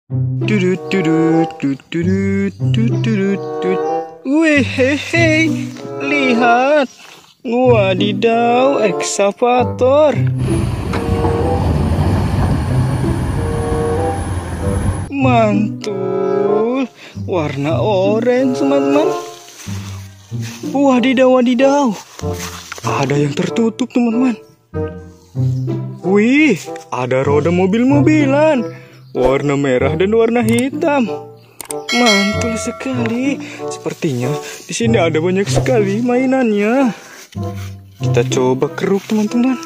Dudut dudut dudut dudut dudut dudut. Wih, hehe, lihat. Wadidaw, ekskavator. Mantul, warna oranye teman-teman. Wadidaw, wadidaw. Ada yang tertutup teman-teman. Wih, ada roda mobil-mobilan. Warna merah dan warna hitam. Mantul sekali. Sepertinya di sini ada banyak sekali mainannya. Kita coba keruk teman-teman.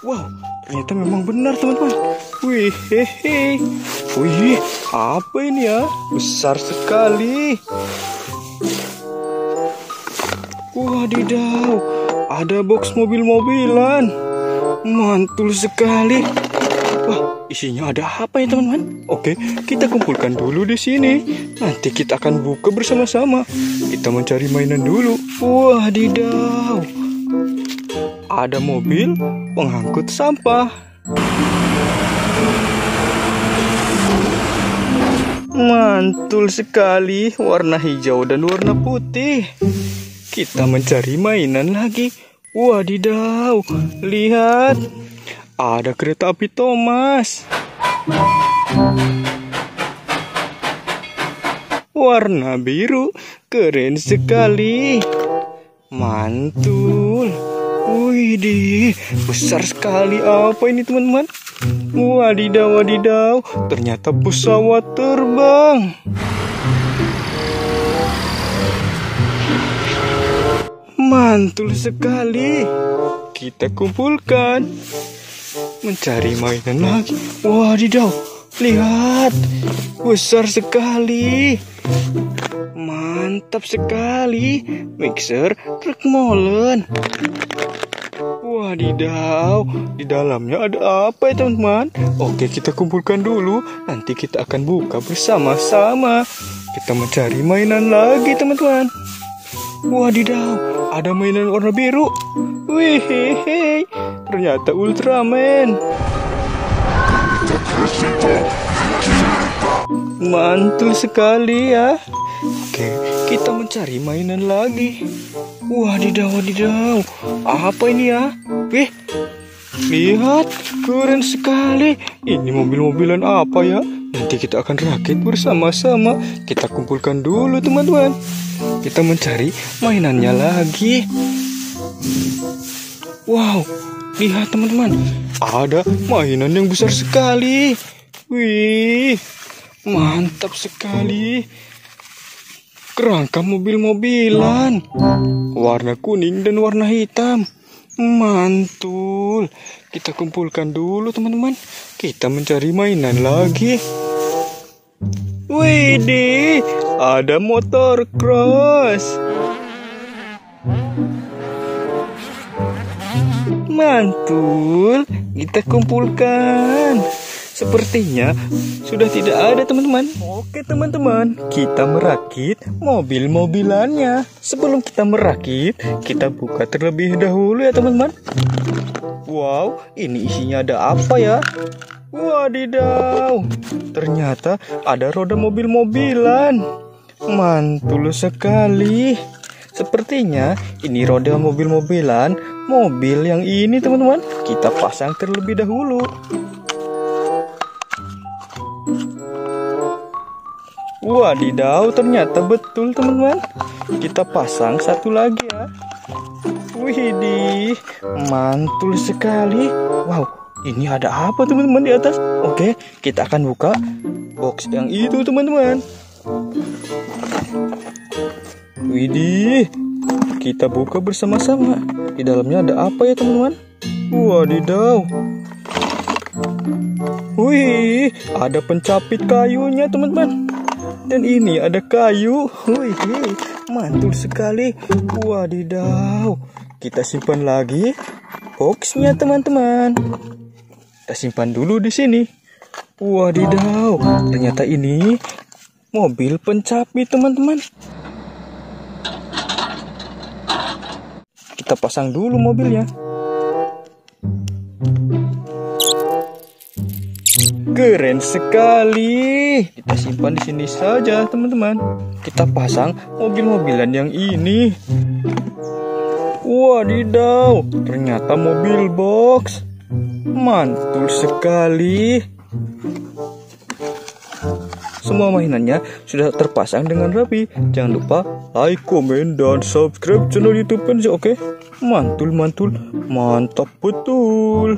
Wow, ternyata memang benar teman-teman. Wih, hehe. Wih, apa ini ya? Besar sekali. Wadidaw, ada box mobil-mobilan. Mantul sekali. Wah, isinya ada apa ya teman-teman? Oke, kita kumpulkan dulu di sini. Nanti kita akan buka bersama-sama. Kita mencari mainan dulu. Wadidaw, ada mobil pengangkut sampah. Mantul sekali, warna hijau dan warna putih. Kita mencari mainan lagi. Wadidaw, lihat. Ada kereta api Thomas. Warna biru, keren sekali. Mantul. Widih, besar sekali. Apa ini teman-teman? Wadidaw, wadidaw. Ternyata pesawat terbang. Mantul sekali. Kita kumpulkan. Mencari mainan lagi. Wadidaw, lihat. Besar sekali. Mantap sekali. Mixer truk molen. Wadidaw, di dalamnya ada apa ya teman-teman? Oke, kita kumpulkan dulu. Nanti kita akan buka bersama-sama. Kita mencari mainan lagi teman-teman. Wadidaw, ada mainan warna biru. Wih, hehe, ternyata Ultraman. Mantul sekali ya. Oke, kita mencari mainan lagi. Wadidaw, wadidaw. Apa ini ya? Wih, lihat, keren sekali. Ini mobil-mobilan apa ya? Nanti kita akan rakit bersama-sama. Kita kumpulkan dulu teman-teman. Kita mencari mainannya lagi. Wow, lihat teman-teman. Ada mainan yang besar sekali. Wih, mantap sekali. Kerangka mobil-mobilan. Warna kuning dan warna hitam. Mantul. Kita kumpulkan dulu teman-teman. Kita mencari mainan lagi. Widih, ada motor cross. Mantul. Kita kumpulkan. Sepertinya sudah tidak ada teman-teman. Oke teman-teman, kita merakit mobil-mobilannya. Sebelum kita merakit, kita buka terlebih dahulu ya teman-teman. Wow, ini isinya ada apa ya? Wadidaw, ternyata ada roda mobil-mobilan. Mantul sekali. Sepertinya ini roda mobil-mobilan. Mobil yang ini teman-teman, kita pasang terlebih dahulu. Wadidaw, ternyata betul teman-teman. Kita pasang satu lagi ya. Widih, mantul sekali. Wow, ini ada apa teman-teman di atas? Oke, kita akan buka box yang itu teman-teman. Widih, kita buka bersama-sama. Di dalamnya ada apa ya teman-teman? Wadidaw. Wih, ada pencapit kayunya teman-teman. Dan ini ada kayu. Wih, mantul sekali. Wadidaw. Kita simpan lagi boxnya teman-teman. Kita simpan dulu di sini. Wadidaw. Ternyata ini mobil pencapit teman-teman. Kita pasang dulu mobilnya. keren sekali. Kita simpan di sini saja, teman-teman. Kita pasang mobil-mobilan yang ini. Wadidaw, ternyata mobil box. Mantul sekali. Semua mainannya sudah terpasang dengan rapi. Jangan lupa like, komen, dan subscribe channel YouTube Penzi, oke? Mantul, mantul, mantap betul.